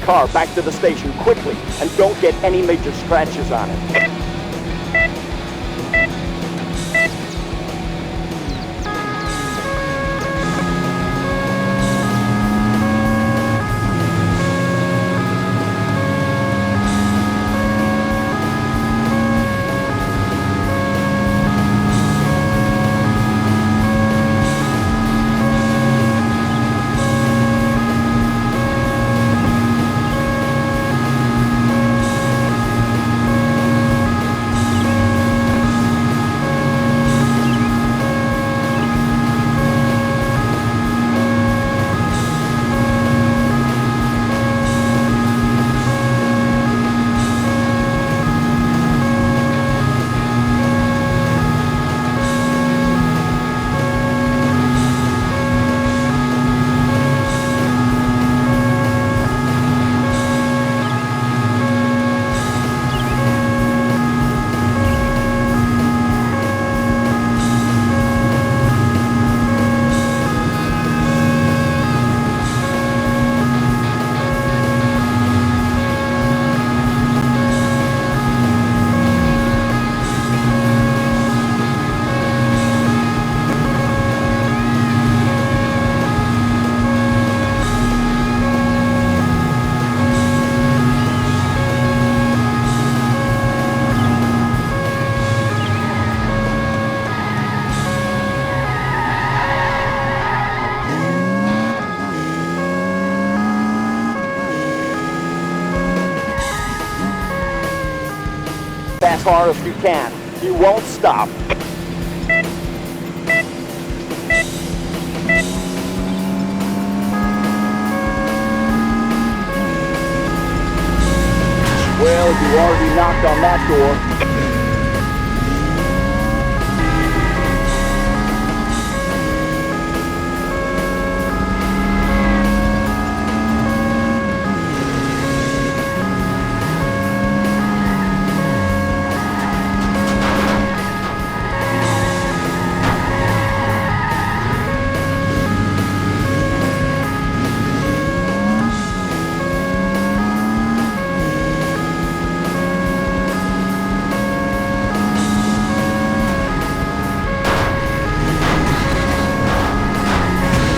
car back to the station quickly and don't get any major scratches on it. As far as you can. You won't stop. Well, you already knocked on that door.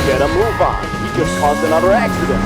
Get a move on. He just caused another accident.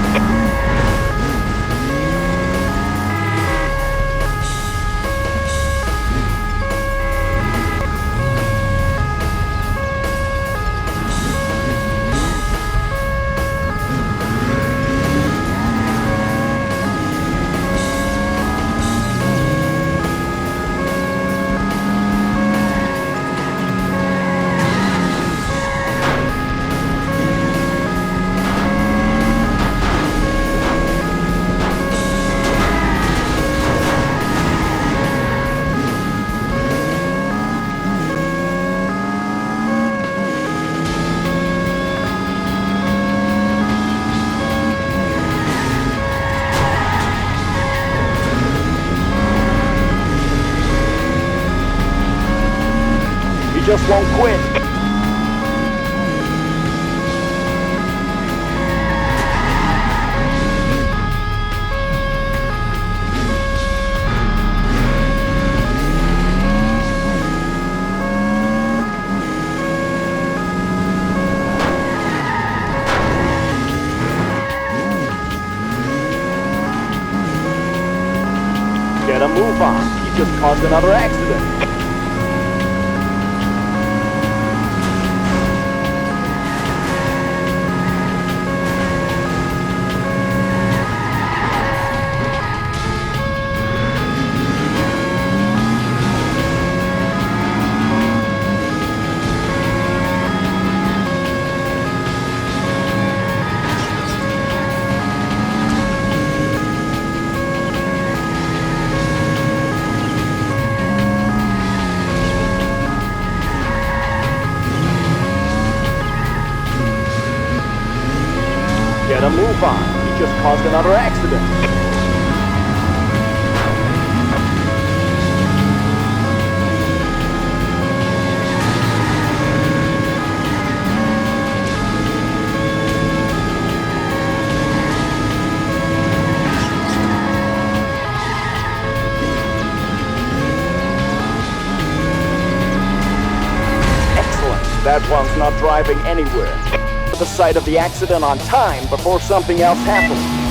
Just won't quit. Get a move on. He just caused another accident. Get a move on. He just caused another accident. That one's not driving anywhere. To the site of the accident on time before something else happens.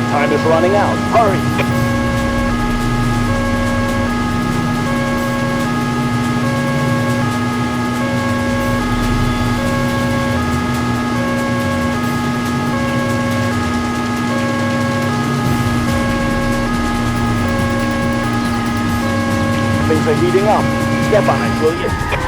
Time is running out. Hurry! Things are heating up. Step on it, will you?